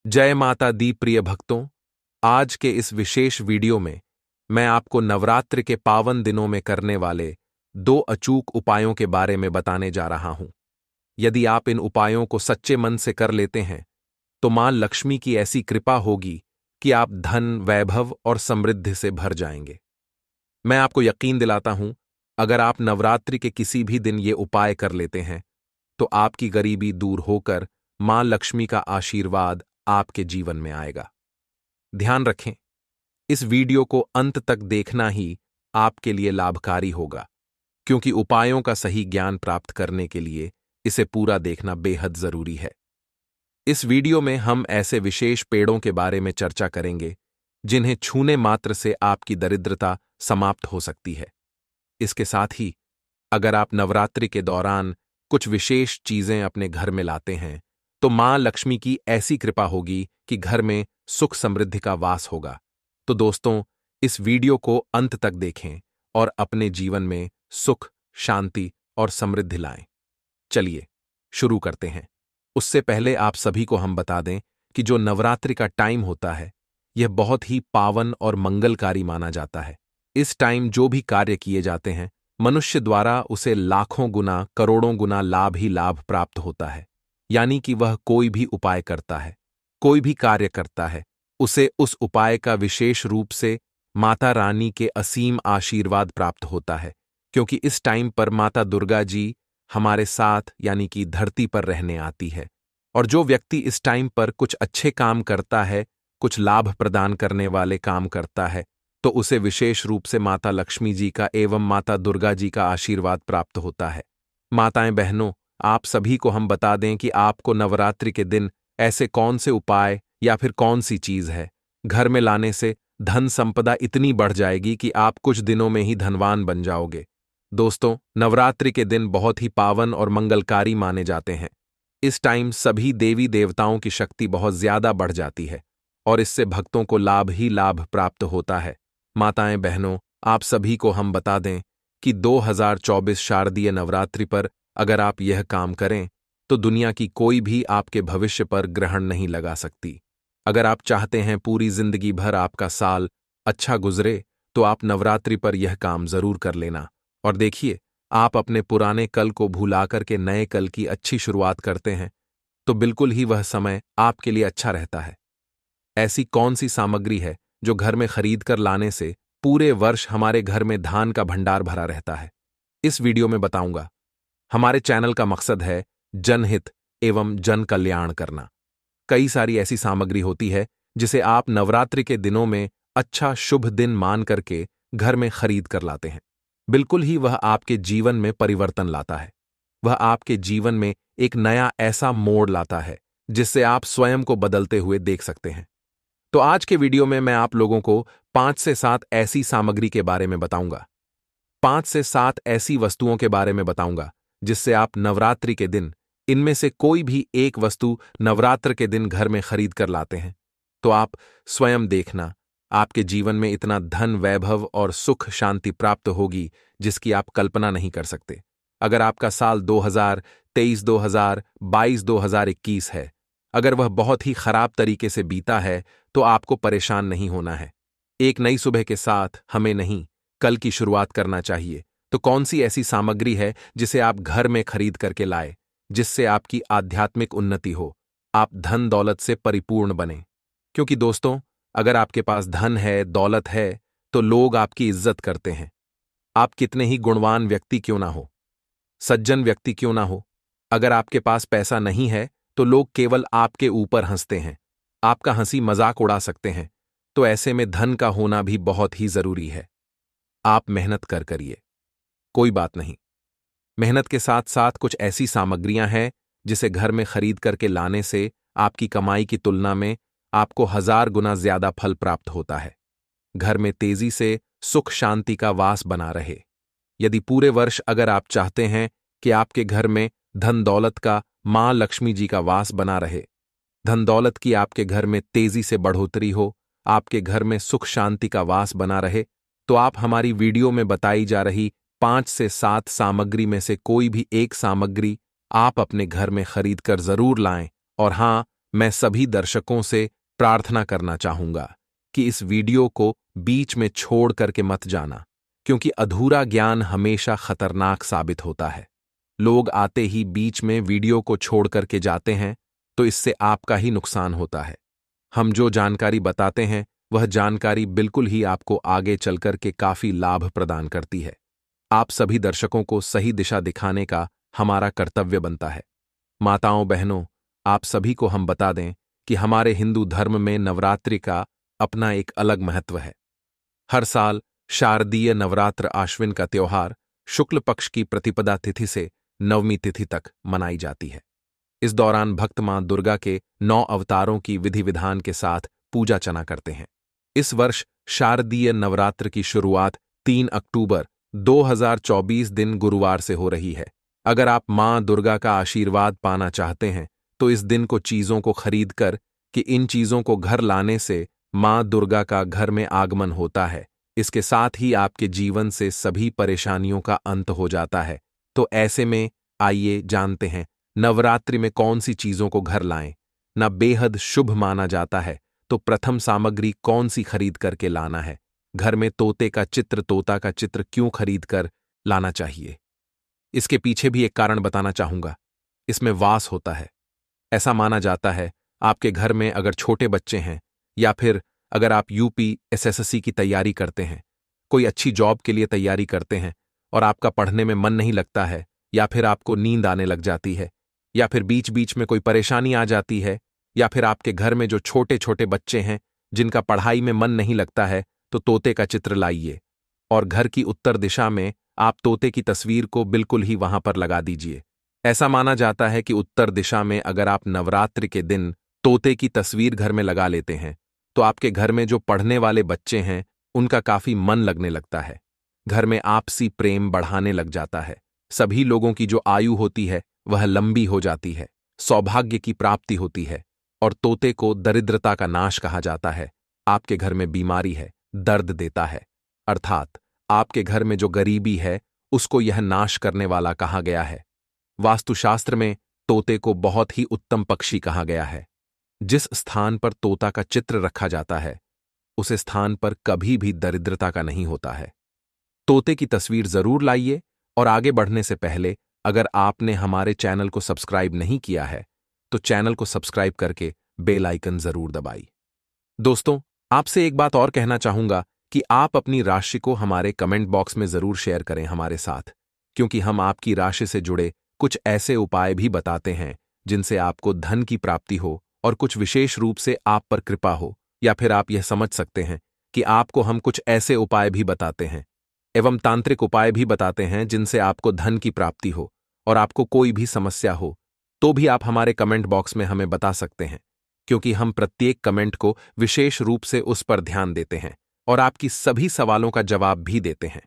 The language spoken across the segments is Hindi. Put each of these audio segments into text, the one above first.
जय माता दी प्रिय भक्तों। आज के इस विशेष वीडियो में मैं आपको नवरात्र के पावन दिनों में करने वाले 2 अचूक उपायों के बारे में बताने जा रहा हूं। यदि आप इन उपायों को सच्चे मन से कर लेते हैं तो मां लक्ष्मी की ऐसी कृपा होगी कि आप धन, वैभव और समृद्धि से भर जाएंगे। मैं आपको यकीन दिलाता हूं, अगर आप नवरात्रि के किसी भी दिन ये उपाय कर लेते हैं तो आपकी गरीबी दूर होकर मां लक्ष्मी का आशीर्वाद आपके जीवन में आएगा। ध्यान रखें, इस वीडियो को अंत तक देखना ही आपके लिए लाभकारी होगा, क्योंकि उपायों का सही ज्ञान प्राप्त करने के लिए इसे पूरा देखना बेहद जरूरी है। इस वीडियो में हम ऐसे विशेष पेड़ों के बारे में चर्चा करेंगे जिन्हें छूने मात्र से आपकी दरिद्रता समाप्त हो सकती है। इसके साथ ही अगर आप नवरात्रि के दौरान कुछ विशेष चीजें अपने घर में लाते हैं तो मां लक्ष्मी की ऐसी कृपा होगी कि घर में सुख समृद्धि का वास होगा। तो दोस्तों, इस वीडियो को अंत तक देखें और अपने जीवन में सुख, शांति और समृद्धि लाएं। चलिए शुरू करते हैं। उससे पहले आप सभी को हम बता दें कि जो नवरात्रि का टाइम होता है यह बहुत ही पावन और मंगलकारी माना जाता है। इस टाइम जो भी कार्य किए जाते हैं मनुष्य द्वारा उसे लाखों गुना, करोड़ों गुना लाभ ही लाभ प्राप्त होता है। यानी कि वह कोई भी उपाय करता है, कोई भी कार्य करता है, उसे उस उपाय का विशेष रूप से माता रानी के असीम आशीर्वाद प्राप्त होता है, क्योंकि इस टाइम पर माता दुर्गा जी हमारे साथ यानी कि धरती पर रहने आती है। और जो व्यक्ति इस टाइम पर कुछ अच्छे काम करता है, कुछ लाभ प्रदान करने वाले काम करता है, तो उसे विशेष रूप से माता लक्ष्मी जी का एवं माता दुर्गा जी का आशीर्वाद प्राप्त होता है। माताएं, बहनों, आप सभी को हम बता दें कि आपको नवरात्रि के दिन ऐसे कौन से उपाय या फिर कौन सी चीज है घर में लाने से धन संपदा इतनी बढ़ जाएगी कि आप कुछ दिनों में ही धनवान बन जाओगे। दोस्तों, नवरात्रि के दिन बहुत ही पावन और मंगलकारी माने जाते हैं। इस टाइम सभी देवी देवताओं की शक्ति बहुत ज्यादा बढ़ जाती है और इससे भक्तों को लाभ ही लाभ प्राप्त होता है। माताएं, बहनों, आप सभी को हम बता दें कि 2024 शारदीय नवरात्रि पर अगर आप यह काम करें तो दुनिया की कोई भी आपके भविष्य पर ग्रहण नहीं लगा सकती। अगर आप चाहते हैं पूरी जिंदगी भर आपका साल अच्छा गुजरे तो आप नवरात्रि पर यह काम जरूर कर लेना। और देखिए, आप अपने पुराने कल को भुलाकर के नए कल की अच्छी शुरुआत करते हैं तो बिल्कुल ही वह समय आपके लिए अच्छा रहता है। ऐसी कौन सी सामग्री है जो घर में खरीद कर लाने से पूरे वर्ष हमारे घर में धान का भंडार भरा रहता है? इस वीडियो में बताऊंगा। हमारे चैनल का मकसद है जनहित एवं जन कल्याण करना। कई सारी ऐसी सामग्री होती है जिसे आप नवरात्रि के दिनों में अच्छा शुभ दिन मान करके घर में खरीद कर लाते हैं। बिल्कुल ही वह आपके जीवन में परिवर्तन लाता है। वह आपके जीवन में एक नया ऐसा मोड़ लाता है जिससे आप स्वयं को बदलते हुए देख सकते हैं। तो आज के वीडियो में मैं आप लोगों को 5 से 7 ऐसी सामग्री के बारे में बताऊंगा। 5 से 7 ऐसी वस्तुओं के बारे में बताऊंगा जिससे आप नवरात्रि के दिन इनमें से कोई भी एक वस्तु नवरात्र के दिन घर में खरीद कर लाते हैं तो आप स्वयं देखना, आपके जीवन में इतना धन, वैभव और सुख शांति प्राप्त होगी जिसकी आप कल्पना नहीं कर सकते। अगर आपका साल 2023, 2022, 2021 है, अगर वह बहुत ही खराब तरीके से बीता है तो आपको परेशान नहीं होना है। एक नई सुबह के साथ हमें नहीं, कल की शुरुआत करना चाहिए। तो कौन सी ऐसी सामग्री है जिसे आप घर में खरीद करके लाए, जिससे आपकी आध्यात्मिक उन्नति हो, आप धन दौलत से परिपूर्ण बने? क्योंकि दोस्तों, अगर आपके पास धन है, दौलत है, तो लोग आपकी इज्जत करते हैं। आप कितने ही गुणवान व्यक्ति क्यों ना हो, सज्जन व्यक्ति क्यों ना हो, अगर आपके पास पैसा नहीं है तो लोग केवल आपके ऊपर हंसते हैं, आपका हंसी मजाक उड़ा सकते हैं। तो ऐसे में धन का होना भी बहुत ही जरूरी है। आप मेहनत करिए, कोई बात नहीं। मेहनत के साथ साथ कुछ ऐसी सामग्रियां हैं जिसे घर में खरीद करके लाने से आपकी कमाई की तुलना में आपको 1000 गुना ज्यादा फल प्राप्त होता है। घर में तेजी से सुख शांति का वास बना रहे। यदि पूरे वर्ष अगर आप चाहते हैं कि आपके घर में धन दौलत का, मां लक्ष्मी जी का वास बना रहे, धन दौलत की आपके घर में तेजी से बढ़ोतरी हो, आपके घर में सुख शांति का वास बना रहे, तो आप हमारी वीडियो में बताई जा रही 5 से 7 सामग्री में से कोई भी एक सामग्री आप अपने घर में खरीद कर जरूर लाएं। और हां, मैं सभी दर्शकों से प्रार्थना करना चाहूंगा कि इस वीडियो को बीच में छोड़ करके मत जाना, क्योंकि अधूरा ज्ञान हमेशा खतरनाक साबित होता है। लोग आते ही बीच में वीडियो को छोड़ करके जाते हैं, तो इससे आपका ही नुकसान होता है। हम जो जानकारी बताते हैं वह जानकारी बिल्कुल ही आपको आगे चलकर के काफी लाभ प्रदान करती है। आप सभी दर्शकों को सही दिशा दिखाने का हमारा कर्तव्य बनता है। माताओं बहनों, आप सभी को हम बता दें कि हमारे हिंदू धर्म में नवरात्रि का अपना एक अलग महत्व है। हर साल शारदीय नवरात्र आश्विन का त्योहार शुक्ल पक्ष की प्रतिपदा तिथि से नवमी तिथि तक मनाई जाती है। इस दौरान भक्त मां दुर्गा के 9 अवतारों की विधि विधान के साथ पूजा अर्चना करते हैं। इस वर्ष शारदीय नवरात्र की शुरुआत 3 अक्टूबर 2024 दिन गुरुवार से हो रही है। अगर आप मां दुर्गा का आशीर्वाद पाना चाहते हैं तो इस दिन को चीजों को खरीद कर कि इन चीजों को घर लाने से मां दुर्गा का घर में आगमन होता है। इसके साथ ही आपके जीवन से सभी परेशानियों का अंत हो जाता है। तो ऐसे में आइए जानते हैं नवरात्रि में कौन सी चीजों को घर लाएं। ना बेहद शुभ माना जाता है तो प्रथम सामग्री कौन सी खरीद करके लाना है। घर में तोता का चित्र क्यों खरीद कर लाना चाहिए, इसके पीछे भी एक कारण बताना चाहूंगा। इसमें वास होता है। ऐसा माना जाता है आपके घर में अगर छोटे बच्चे हैं या फिर अगर आप यूपीएसएससी की तैयारी करते हैं, कोई अच्छी जॉब के लिए तैयारी करते हैं और आपका पढ़ने में मन नहीं लगता है, या फिर आपको नींद आने लग जाती है, या फिर बीच बीच में कोई परेशानी आ जाती है, या फिर आपके घर में जो छोटे छोटे बच्चे हैं जिनका पढ़ाई में मन नहीं लगता है, तो तोते का चित्र लाइए और घर की उत्तर दिशा में आप तोते की तस्वीर को बिल्कुल ही वहां पर लगा दीजिए। ऐसा माना जाता है कि उत्तर दिशा में अगर आप नवरात्रि के दिन तोते की तस्वीर घर में लगा लेते हैं तो आपके घर में जो पढ़ने वाले बच्चे हैं उनका काफी मन लगने लगता है। घर में आपसी प्रेम बढ़ाने लग जाता है। सभी लोगों की जो आयु होती है वह लंबी हो जाती है, सौभाग्य की प्राप्ति होती है। और तोते को दरिद्रता का नाश कहा जाता है। आपके घर में बीमारी है, दर्द देता है, अर्थात आपके घर में जो गरीबी है उसको यह नाश करने वाला कहा गया है। वास्तुशास्त्र में तोते को बहुत ही उत्तम पक्षी कहा गया है। जिस स्थान पर तोता का चित्र रखा जाता है उस स्थान पर कभी भी दरिद्रता का नहीं होता है। तोते की तस्वीर जरूर लाइए। और आगे बढ़ने से पहले अगर आपने हमारे चैनल को सब्सक्राइब नहीं किया है तो चैनल को सब्सक्राइब करके बेल आइकन जरूर दबाइए। दोस्तों, आपसे एक बात और कहना चाहूंगा कि आप अपनी राशि को हमारे कमेंट बॉक्स में जरूर शेयर करें हमारे साथ, क्योंकि हम आपकी राशि से जुड़े कुछ ऐसे उपाय भी बताते हैं जिनसे आपको धन की प्राप्ति हो और कुछ विशेष रूप से आप पर कृपा हो। या फिर आप यह समझ सकते हैं कि आपको हम कुछ ऐसे उपाय भी बताते हैं एवं तांत्रिक उपाय भी बताते हैं जिनसे आपको धन की प्राप्ति हो और आपको कोई भी समस्या हो तो भी आप हमारे कमेंट बॉक्स में हमें बता सकते हैं, क्योंकि हम प्रत्येक कमेंट को विशेष रूप से उस पर ध्यान देते हैं और आपकी सभी सवालों का जवाब भी देते हैं।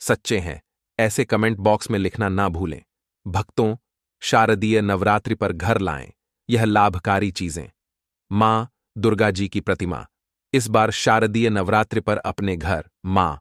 सच्चे हैं, ऐसे कमेंट बॉक्स में लिखना ना भूलें। भक्तों, शारदीय नवरात्रि पर घर लाएं यह लाभकारी चीजें। मां दुर्गा जी की प्रतिमा। इस बार शारदीय नवरात्रि पर अपने घर मां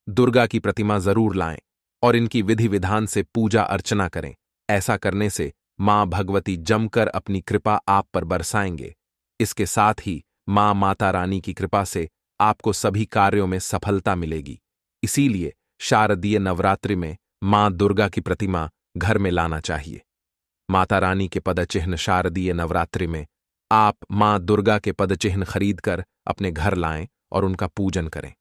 दुर्गा की प्रतिमा जरूर लाएं और इनकी विधि विधान से पूजा अर्चना करें। ऐसा करने से मां भगवती जमकर अपनी कृपा आप पर बरसाएंगे। इसके साथ ही मां माता रानी की कृपा से आपको सभी कार्यों में सफलता मिलेगी। इसीलिए शारदीय नवरात्रि में मां दुर्गा की प्रतिमा घर में लाना चाहिए। माता रानी के पदचिह्न शारदीय नवरात्रि में आप मां दुर्गा के पदचिह्न खरीदकर अपने घर लाएं और उनका पूजन करें।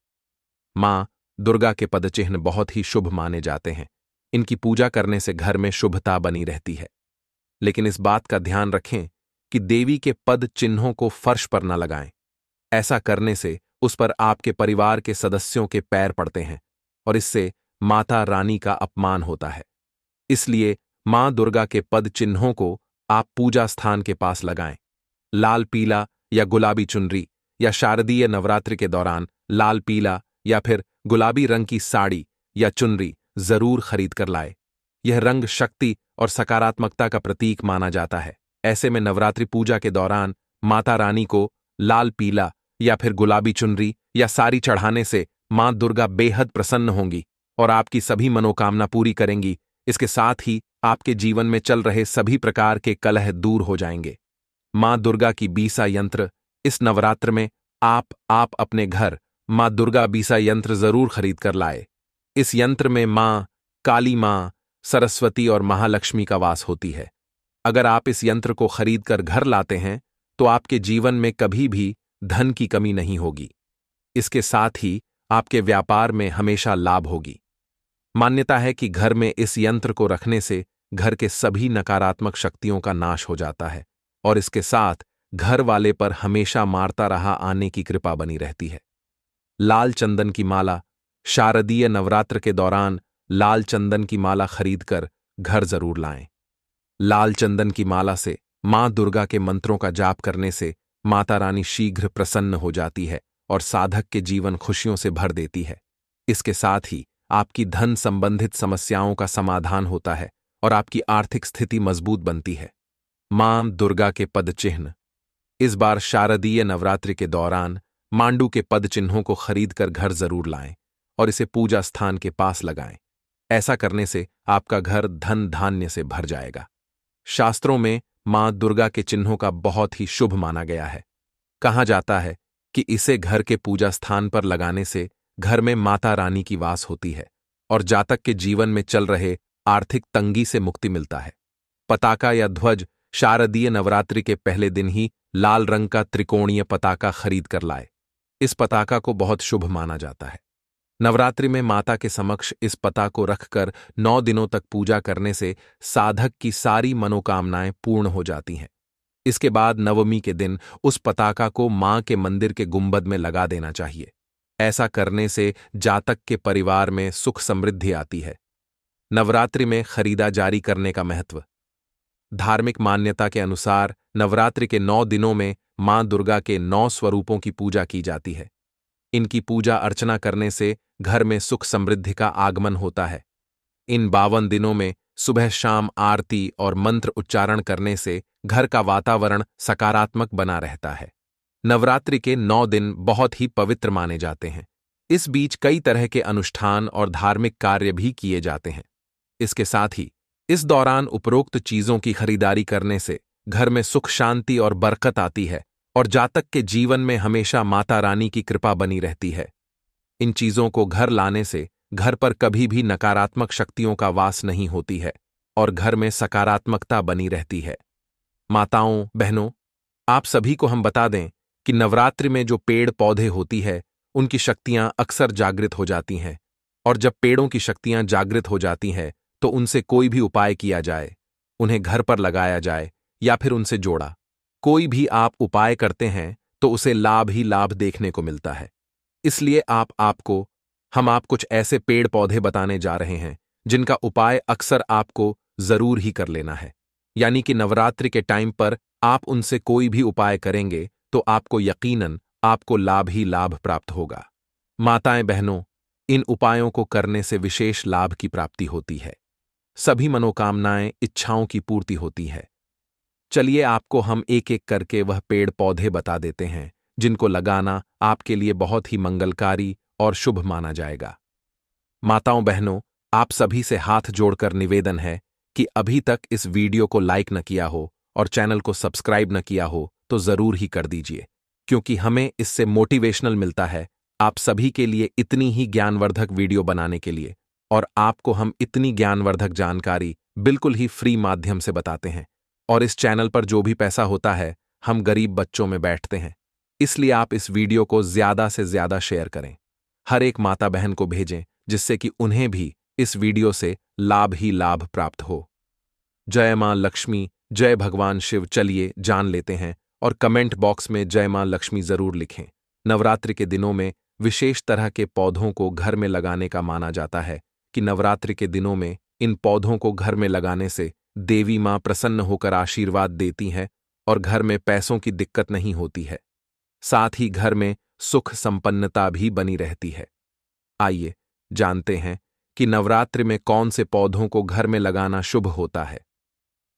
मां दुर्गा के पदचिह्न बहुत ही शुभ माने जाते हैं। इनकी पूजा करने से घर में शुभता बनी रहती है। लेकिन इस बात का ध्यान रखें कि देवी के पद चिन्हों को फर्श पर न लगाएं। ऐसा करने से उस पर आपके परिवार के सदस्यों के पैर पड़ते हैं और इससे माता रानी का अपमान होता है। इसलिए मां दुर्गा के पद चिन्हों को आप पूजा स्थान के पास लगाएं। लाल पीला या गुलाबी चुनरी या शारदीय नवरात्रि के दौरान लाल पीला या फिर गुलाबी रंग की साड़ी या चुनरी जरूर खरीद कर लाए। यह रंग शक्ति और सकारात्मकता का प्रतीक माना जाता है। ऐसे में नवरात्रि पूजा के दौरान माता रानी को लाल पीला या फिर गुलाबी चुनरी या साड़ी चढ़ाने से मां दुर्गा बेहद प्रसन्न होंगी और आपकी सभी मनोकामना पूरी करेंगी। इसके साथ ही आपके जीवन में चल रहे सभी प्रकार के कलह दूर हो जाएंगे। मां दुर्गा की बीसा यंत्र। इस नवरात्र में आप अपने घर मां दुर्गा बीसा यंत्र जरूर खरीद कर लाए। इस यंत्र में मां काली, मां सरस्वती और महालक्ष्मी का वास होती है। अगर आप इस यंत्र को खरीद कर घर लाते हैं तो आपके जीवन में कभी भी धन की कमी नहीं होगी। इसके साथ ही आपके व्यापार में हमेशा लाभ होगी। मान्यता है कि घर में इस यंत्र को रखने से घर के सभी नकारात्मक शक्तियों का नाश हो जाता है और इसके साथ घर वाले पर हमेशा मारता रहा आने की कृपा बनी रहती है। लाल चंदन की माला। शारदीय नवरात्र के दौरान लाल चंदन की माला खरीदकर घर जरूर लाएं। लाल चंदन की माला से मां दुर्गा के मंत्रों का जाप करने से माता रानी शीघ्र प्रसन्न हो जाती है और साधक के जीवन खुशियों से भर देती है। इसके साथ ही आपकी धन संबंधित समस्याओं का समाधान होता है और आपकी आर्थिक स्थिति मजबूत बनती है। मां दुर्गा के पद चिन्ह। इस बार शारदीय नवरात्रि के दौरान मांडू के पद चिन्हों को खरीदकर घर जरूर लाएं और इसे पूजा स्थान के पास लगाएं। ऐसा करने से आपका घर धन धान्य से भर जाएगा। शास्त्रों में मां दुर्गा के चिन्हों का बहुत ही शुभ माना गया है। कहा जाता है कि इसे घर के पूजा स्थान पर लगाने से घर में माता रानी की वास होती है और जातक के जीवन में चल रहे आर्थिक तंगी से मुक्ति मिलता है। पताका या ध्वज। शारदीय नवरात्रि के पहले दिन ही लाल रंग का त्रिकोणीय पताका खरीद कर लाए। इस पताका को बहुत शुभ माना जाता है। नवरात्रि में माता के समक्ष इस पताका को रखकर 9 दिनों तक पूजा करने से साधक की सारी मनोकामनाएं पूर्ण हो जाती हैं। इसके बाद नवमी के दिन उस पताका को मां के मंदिर के गुंबद में लगा देना चाहिए। ऐसा करने से जातक के परिवार में सुख समृद्धि आती है। नवरात्रि में खरीदा जारी करने का महत्व। धार्मिक मान्यता के अनुसार नवरात्रि के 9 दिनों में मां दुर्गा के 9 स्वरूपों की पूजा की जाती है। इनकी पूजा अर्चना करने से घर में सुख समृद्धि का आगमन होता है। इन 52 दिनों में सुबह शाम आरती और मंत्र उच्चारण करने से घर का वातावरण सकारात्मक बना रहता है। नवरात्रि के 9 दिन बहुत ही पवित्र माने जाते हैं। इस बीच कई तरह के अनुष्ठान और धार्मिक कार्य भी किए जाते हैं। इसके साथ ही इस दौरान उपरोक्त चीजों की खरीदारी करने से घर में सुख शांति और बरकत आती है और जातक के जीवन में हमेशा माता रानी की कृपा बनी रहती है। इन चीजों को घर लाने से घर पर कभी भी नकारात्मक शक्तियों का वास नहीं होती है और घर में सकारात्मकता बनी रहती है। माताओं बहनों, आप सभी को हम बता दें कि नवरात्रि में जो पेड़ पौधे होती है उनकी शक्तियां अक्सर जागृत हो जाती हैं और जब पेड़ों की शक्तियां जागृत हो जाती हैं तो उनसे कोई भी उपाय किया जाए, उन्हें घर पर लगाया जाए या फिर उनसे जोड़ा, कोई भी आप उपाय करते हैं तो उसे लाभ ही लाभ देखने को मिलता है। इसलिए हम आप कुछ ऐसे पेड़ पौधे बताने जा रहे हैं जिनका उपाय अक्सर आपको जरूर ही कर लेना है। यानी कि नवरात्रि के टाइम पर आप उनसे कोई भी उपाय करेंगे तो आपको यकीनन आपको लाभ ही लाभ प्राप्त होगा। माताएं बहनों, इन उपायों को करने से विशेष लाभ की प्राप्ति होती है। सभी मनोकामनाएं इच्छाओं की पूर्ति होती है। चलिए आपको हम एक एक करके वह पेड़ पौधे बता देते हैं जिनको लगाना आपके लिए बहुत ही मंगलकारी और शुभ माना जाएगा। माताओं बहनों, आप सभी से हाथ जोड़कर निवेदन है कि अभी तक इस वीडियो को लाइक न किया हो और चैनल को सब्सक्राइब न किया हो तो जरूर ही कर दीजिए, क्योंकि हमें इससे मोटिवेशनल मिलता है आप सभी के लिए इतनी ही ज्ञानवर्धक वीडियो बनाने के लिए, और आपको हम इतनी ज्ञानवर्धक जानकारी बिल्कुल ही फ्री माध्यम से बताते हैं। और इस चैनल पर जो भी पैसा होता है हम गरीब बच्चों में बैठते हैं। इसलिए आप इस वीडियो को ज्यादा से ज्यादा शेयर करें, हर एक माता बहन को भेजें जिससे कि उन्हें भी इस वीडियो से लाभ ही लाभ प्राप्त हो। जय मां लक्ष्मी, जय भगवान शिव। चलिए जान लेते हैं और कमेंट बॉक्स में जय मां लक्ष्मी जरूर लिखें। नवरात्रि के दिनों में विशेष तरह के पौधों को घर में लगाने का माना जाता है कि नवरात्रि के दिनों में इन पौधों को घर में लगाने से देवी मां प्रसन्न होकर आशीर्वाद देती हैं और घर में पैसों की दिक्कत नहीं होती है। साथ ही घर में सुख संपन्नता भी बनी रहती है। आइए जानते हैं कि नवरात्रि में कौन से पौधों को घर में लगाना शुभ होता है।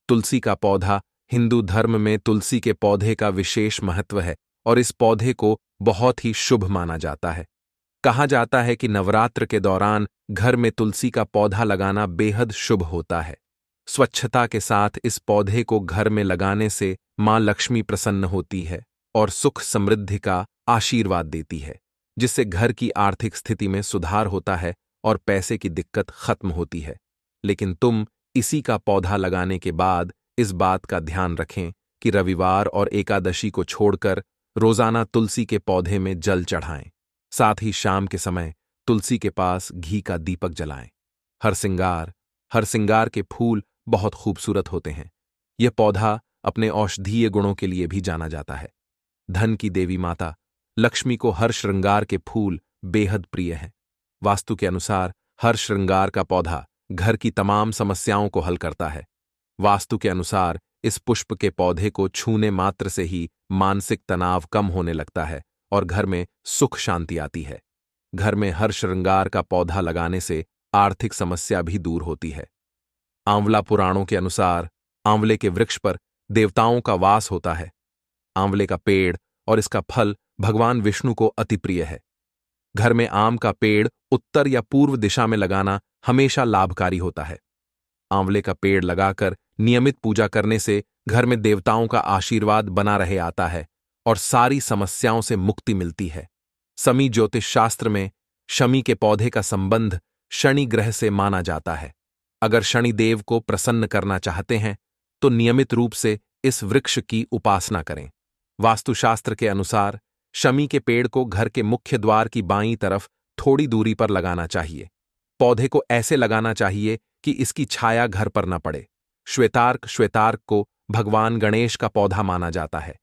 तुलसी का पौधा। हिंदू धर्म में तुलसी के पौधे का विशेष महत्व है और इस पौधे को बहुत ही शुभ माना जाता है। कहा जाता है कि नवरात्र के दौरान घर में तुलसी का पौधा लगाना बेहद शुभ होता है। स्वच्छता के साथ इस पौधे को घर में लगाने से मां लक्ष्मी प्रसन्न होती है और सुख समृद्धि का आशीर्वाद देती है, जिससे घर की आर्थिक स्थिति में सुधार होता है और पैसे की दिक्कत खत्म होती है। लेकिन तुम इसी का पौधा लगाने के बाद इस बात का ध्यान रखें कि रविवार और एकादशी को छोड़कर रोजाना तुलसी के पौधे में जल चढ़ाएं। साथ ही शाम के समय तुलसी के पास घी का दीपक जलाएं। हरसिंगार के फूल बहुत खूबसूरत होते हैं। यह पौधा अपने औषधीय गुणों के लिए भी जाना जाता है। धन की देवी माता लक्ष्मी को हर श्रृंगार के फूल बेहद प्रिय हैं। वास्तु के अनुसार हर श्रृंगार का पौधा घर की तमाम समस्याओं को हल करता है। वास्तु के अनुसार इस पुष्प के पौधे को छूने मात्र से ही मानसिक तनाव कम होने लगता है और घर में सुख शांति आती है। घर में हर श्रृंगार का पौधा लगाने से आर्थिक समस्या भी दूर होती है। आंवला पुराणों के अनुसार आंवले के वृक्ष पर देवताओं का वास होता है। आंवले का पेड़ और इसका फल भगवान विष्णु को अति प्रिय है। घर में आम का पेड़ उत्तर या पूर्व दिशा में लगाना हमेशा लाभकारी होता है। आंवले का पेड़ लगाकर नियमित पूजा करने से घर में देवताओं का आशीर्वाद बना रहे आता है और सारी समस्याओं से मुक्ति मिलती है। समी ज्योतिष शास्त्र में शमी के पौधे का संबंध शनि ग्रह से माना जाता है। अगर शनि देव को प्रसन्न करना चाहते हैं तो नियमित रूप से इस वृक्ष की उपासना करें। वास्तुशास्त्र के अनुसार शमी के पेड़ को घर के मुख्य द्वार की बाईं तरफ थोड़ी दूरी पर लगाना चाहिए। पौधे को ऐसे लगाना चाहिए कि इसकी छाया घर पर न पड़े। श्वेतार्क को भगवान गणेश का पौधा माना जाता है।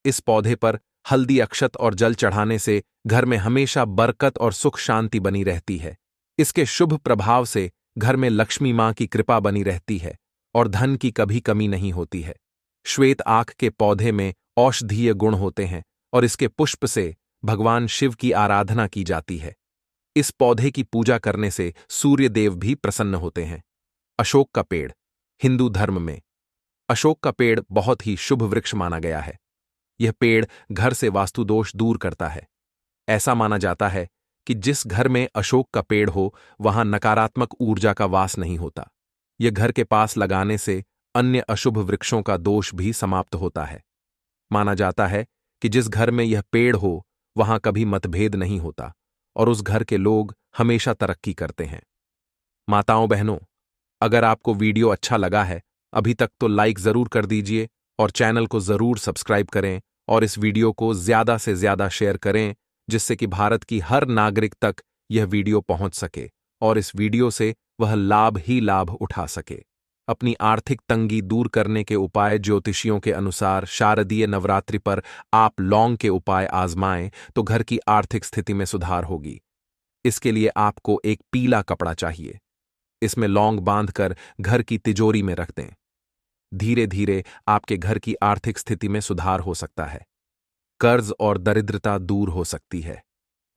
इस पौधे पर हल्दी अक्षत और जल चढ़ाने से घर में हमेशा बरकत और सुख शांति बनी रहती है। इसके शुभ प्रभाव से घर में लक्ष्मी मां की कृपा बनी रहती है और धन की कभी कमी नहीं होती है। श्वेत आंख के पौधे में औषधीय गुण होते हैं और इसके पुष्प से भगवान शिव की आराधना की जाती है। इस पौधे की पूजा करने से सूर्य देव भी प्रसन्न होते हैं। अशोक का पेड़ हिंदू धर्म में अशोक का पेड़ बहुत ही शुभ वृक्ष माना गया है। यह पेड़ घर से वास्तु दोष दूर करता है। ऐसा माना जाता है कि जिस घर में अशोक का पेड़ हो वहां नकारात्मक ऊर्जा का वास नहीं होता। यह घर के पास लगाने से अन्य अशुभ वृक्षों का दोष भी समाप्त होता है। माना जाता है कि जिस घर में यह पेड़ हो वहां कभी मतभेद नहीं होता और उस घर के लोग हमेशा तरक्की करते हैं। माताओं बहनों, अगर आपको वीडियो अच्छा लगा है अभी तक तो लाइक जरूर कर दीजिए और चैनल को जरूर सब्सक्राइब करें और इस वीडियो को ज्यादा से ज्यादा शेयर करें, जिससे कि भारत की हर नागरिक तक यह वीडियो पहुंच सके और इस वीडियो से वह लाभ ही लाभ उठा सके। अपनी आर्थिक तंगी दूर करने के उपाय ज्योतिषियों के अनुसार शारदीय नवरात्रि पर आप लौंग के उपाय आजमाएं तो घर की आर्थिक स्थिति में सुधार होगी। इसके लिए आपको एक पीला कपड़ा चाहिए। इसमें लौंग बांधकर घर की तिजोरी में रख दें। धीरे धीरे आपके घर की आर्थिक स्थिति में सुधार हो सकता है। कर्ज और दरिद्रता दूर हो सकती है।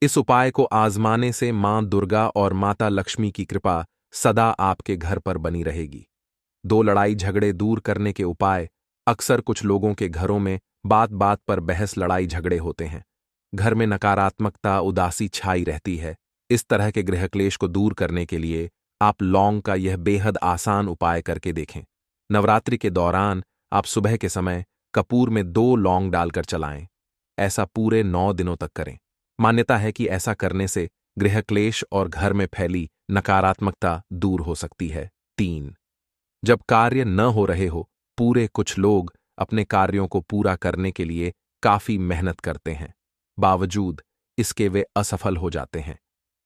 इस उपाय को आजमाने से मां दुर्गा और माता लक्ष्मी की कृपा सदा आपके घर पर बनी रहेगी। दो लड़ाई झगड़े दूर करने के उपाय अक्सर कुछ लोगों के घरों में बात बात पर बहस लड़ाई झगड़े होते हैं। घर में नकारात्मकता उदासी छाई रहती है। इस तरह के गृह क्लेश को दूर करने के लिए आप लौंग का यह बेहद आसान उपाय करके देखें। नवरात्रि के दौरान आप सुबह के समय कपूर में 2 लौंग डालकर चलाएं। ऐसा पूरे 9 दिनों तक करें। मान्यता है कि ऐसा करने से गृह क्लेश और घर में फैली नकारात्मकता दूर हो सकती है। 3. जब कार्य न हो रहे हो, कुछ लोग अपने कार्यों को पूरा करने के लिए काफी मेहनत करते हैं, बावजूद इसके वे असफल हो जाते हैं।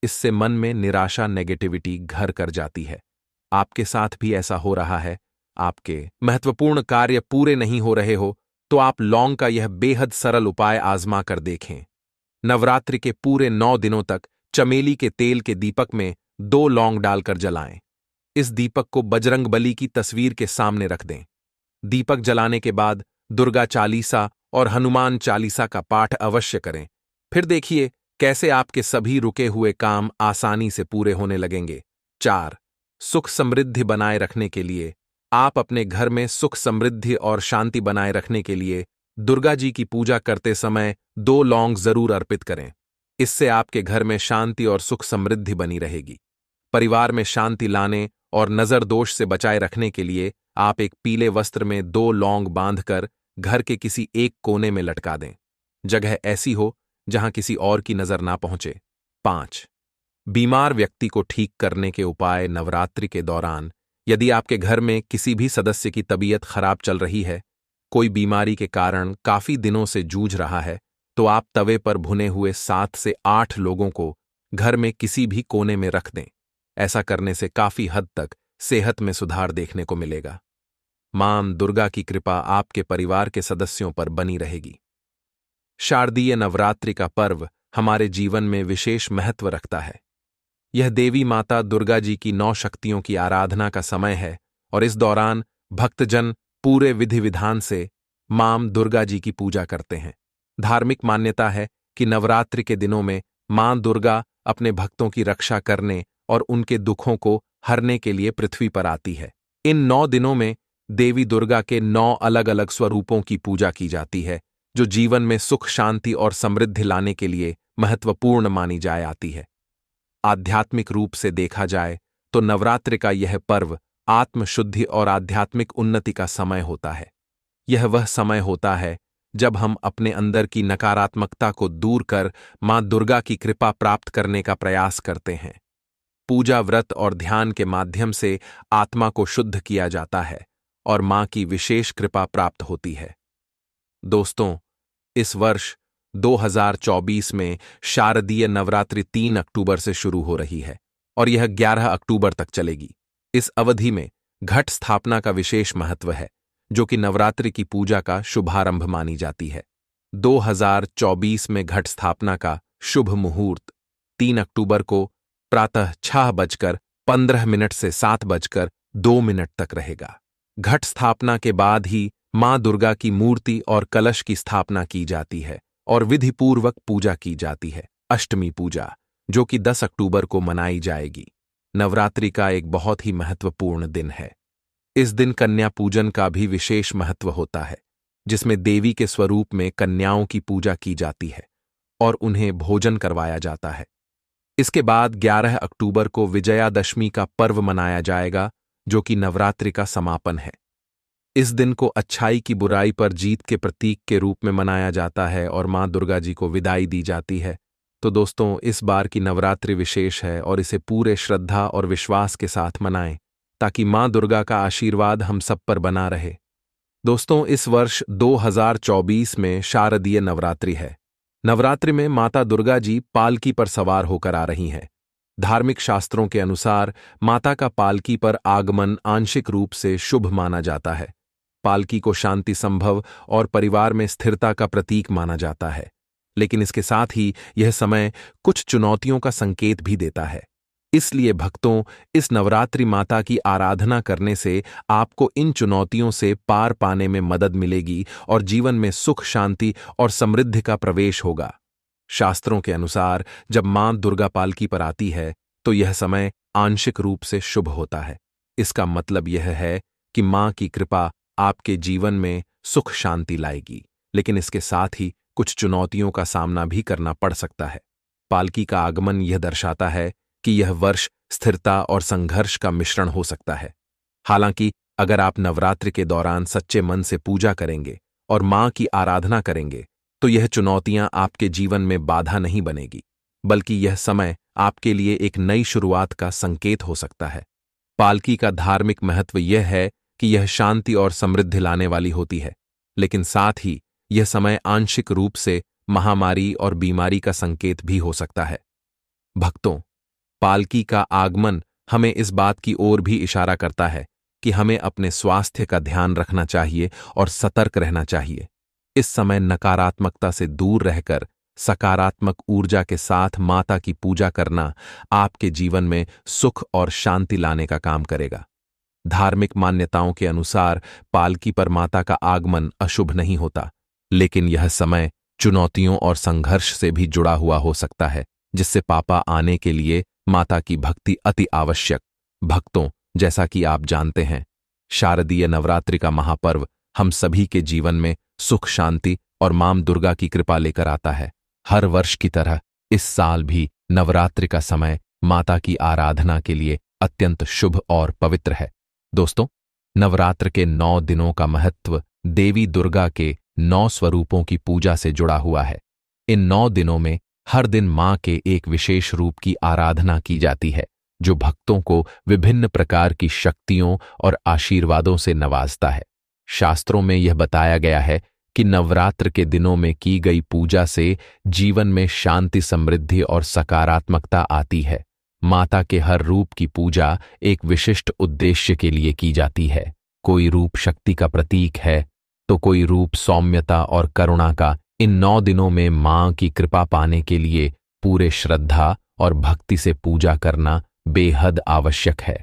इससे मन में निराशा नेगेटिविटी घर कर जाती है। आपके साथ भी ऐसा हो रहा है, आपके महत्वपूर्ण कार्य पूरे नहीं हो रहे हो, तो आप लौंग का यह बेहद सरल उपाय आजमा कर देखें। नवरात्रि के पूरे 9 दिनों तक चमेली के तेल के दीपक में 2 लौंग डालकर जलाएं। इस दीपक को बजरंगबली की तस्वीर के सामने रख दें। दीपक जलाने के बाद दुर्गा चालीसा और हनुमान चालीसा का पाठ अवश्य करें। फिर देखिए कैसे आपके सभी रुके हुए काम आसानी से पूरे होने लगेंगे। 4. सुख समृद्धि बनाए रखने के लिए आप अपने घर में सुख समृद्धि और शांति बनाए रखने के लिए दुर्गा जी की पूजा करते समय 2 लौंग जरूर अर्पित करें। इससे आपके घर में शांति और सुख समृद्धि बनी रहेगी। परिवार में शांति लाने और नजर दोष से बचाए रखने के लिए आप एक पीले वस्त्र में 2 लौंग बांधकर घर के किसी एक कोने में लटका दें। जगह ऐसी हो जहां किसी और की नजर ना पहुंचे। 5. बीमार व्यक्ति को ठीक करने के उपाय। नवरात्रि के दौरान यदि आपके घर में किसी भी सदस्य की तबीयत खराब चल रही है, कोई बीमारी के कारण काफी दिनों से जूझ रहा है, तो आप तवे पर भुने हुए 7 से 8 लोगों को घर में किसी भी कोने में रख दें। ऐसा करने से काफी हद तक सेहत में सुधार देखने को मिलेगा। मां दुर्गा की कृपा आपके परिवार के सदस्यों पर बनी रहेगी। शारदीय नवरात्रि का पर्व हमारे जीवन में विशेष महत्व रखता है। यह देवी माता दुर्गा जी की 9 शक्तियों की आराधना का समय है और इस दौरान भक्तजन पूरे विधि विधान से मां दुर्गा जी की पूजा करते हैं। धार्मिक मान्यता है कि नवरात्रि के दिनों में मां दुर्गा अपने भक्तों की रक्षा करने और उनके दुखों को हरने के लिए पृथ्वी पर आती है। इन 9 दिनों में देवी दुर्गा के 9 अलग अलग स्वरूपों की पूजा की जाती है, जो जीवन में सुख, शांति और समृद्धि लाने के लिए महत्वपूर्ण मानी जाए आती है। आध्यात्मिक रूप से देखा जाए तो नवरात्रि का यह पर्व आत्मशुद्धि और आध्यात्मिक उन्नति का समय होता है। यह वह समय होता है जब हम अपने अंदर की नकारात्मकता को दूर कर मां दुर्गा की कृपा प्राप्त करने का प्रयास करते हैं। पूजा, व्रत और ध्यान के माध्यम से आत्मा को शुद्ध किया जाता है और मां की विशेष कृपा प्राप्त होती है। दोस्तों, इस वर्ष 2024 में शारदीय नवरात्रि 3 अक्टूबर से शुरू हो रही है और यह 11 अक्टूबर तक चलेगी। इस अवधि में घट स्थापना का विशेष महत्व है, जो कि नवरात्रि की पूजा का शुभारंभ मानी जाती है। 2024 में घट स्थापना का शुभ मुहूर्त 3 अक्टूबर को प्रातः 6:15 से 7:02 तक रहेगा। घट स्थापना के बाद ही मां दुर्गा की मूर्ति और कलश की स्थापना की जाती है और विधिपूर्वक पूजा की जाती है। अष्टमी पूजा, जो कि 10 अक्टूबर को मनाई जाएगी, नवरात्रि का एक बहुत ही महत्वपूर्ण दिन है। इस दिन कन्या पूजन का भी विशेष महत्व होता है, जिसमें देवी के स्वरूप में कन्याओं की पूजा की जाती है और उन्हें भोजन करवाया जाता है। इसके बाद 11 अक्टूबर को विजयादशमी का पर्व मनाया जाएगा, जो कि नवरात्रि का समापन है। इस दिन को अच्छाई की बुराई पर जीत के प्रतीक के रूप में मनाया जाता है और मां दुर्गा जी को विदाई दी जाती है। तो दोस्तों, इस बार की नवरात्रि विशेष है और इसे पूरे श्रद्धा और विश्वास के साथ मनाएं, ताकि मां दुर्गा का आशीर्वाद हम सब पर बना रहे। दोस्तों, इस वर्ष 2024 में शारदीय नवरात्रि है। नवरात्रि में माता दुर्गा जी पालकी पर सवार होकर आ रही हैं। धार्मिक शास्त्रों के अनुसार माता का पालकी पर आगमन आंशिक रूप से शुभ माना जाता है। पालकी को शांति संभव और परिवार में स्थिरता का प्रतीक माना जाता है, लेकिन इसके साथ ही यह समय कुछ चुनौतियों का संकेत भी देता है। इसलिए भक्तों, इस नवरात्रि माता की आराधना करने से आपको इन चुनौतियों से पार पाने में मदद मिलेगी और जीवन में सुख, शांति और समृद्धि का प्रवेश होगा। शास्त्रों के अनुसार जब मां दुर्गा पालकी पर आती है तो यह समय आंशिक रूप से शुभ होता है। इसका मतलब यह है कि मां की कृपा आपके जीवन में सुख, शांति लाएगी, लेकिन इसके साथ ही कुछ चुनौतियों का सामना भी करना पड़ सकता है। पालकी का आगमन यह दर्शाता है कि यह वर्ष स्थिरता और संघर्ष का मिश्रण हो सकता है। हालांकि अगर आप नवरात्रि के दौरान सच्चे मन से पूजा करेंगे और मां की आराधना करेंगे, तो यह चुनौतियां आपके जीवन में बाधा नहीं बनेगी, बल्कि यह समय आपके लिए एक नई शुरुआत का संकेत हो सकता है। पालकी का धार्मिक महत्व यह है कि यह शांति और समृद्धि लाने वाली होती है, लेकिन साथ ही यह समय आंशिक रूप से महामारी और बीमारी का संकेत भी हो सकता है। भक्तों, पालकी का आगमन हमें इस बात की ओर भी इशारा करता है कि हमें अपने स्वास्थ्य का ध्यान रखना चाहिए और सतर्क रहना चाहिए। इस समय नकारात्मकता से दूर रहकर सकारात्मक ऊर्जा के साथ माता की पूजा करना आपके जीवन में सुख और शांति लाने का काम करेगा। धार्मिक मान्यताओं के अनुसार पालकी पर माता का आगमन अशुभ नहीं होता, लेकिन यह समय चुनौतियों और संघर्ष से भी जुड़ा हुआ हो सकता है, जिससे पापा आने के लिए माता की भक्ति अति आवश्यक। भक्तों, जैसा कि आप जानते हैं, शारदीय नवरात्रि का महापर्व हम सभी के जीवन में सुख, शांति और मां दुर्गा की कृपा लेकर आता है। हर वर्ष की तरह इस साल भी नवरात्रि का समय माता की आराधना के लिए अत्यंत शुभ और पवित्र है। दोस्तों, नवरात्र के 9 दिनों का महत्व देवी दुर्गा के 9 स्वरूपों की पूजा से जुड़ा हुआ है। इन 9 दिनों में हर दिन मां के एक विशेष रूप की आराधना की जाती है, जो भक्तों को विभिन्न प्रकार की शक्तियों और आशीर्वादों से नवाजता है। शास्त्रों में यह बताया गया है कि नवरात्र के दिनों में की गई पूजा से जीवन में शांति, समृद्धि और सकारात्मकता आती है। माता के हर रूप की पूजा एक विशिष्ट उद्देश्य के लिए की जाती है। कोई रूप शक्ति का प्रतीक है, तो कोई रूप सौम्यता और करुणा का। इन 9 दिनों में मां की कृपा पाने के लिए पूरे श्रद्धा और भक्ति से पूजा करना बेहद आवश्यक है।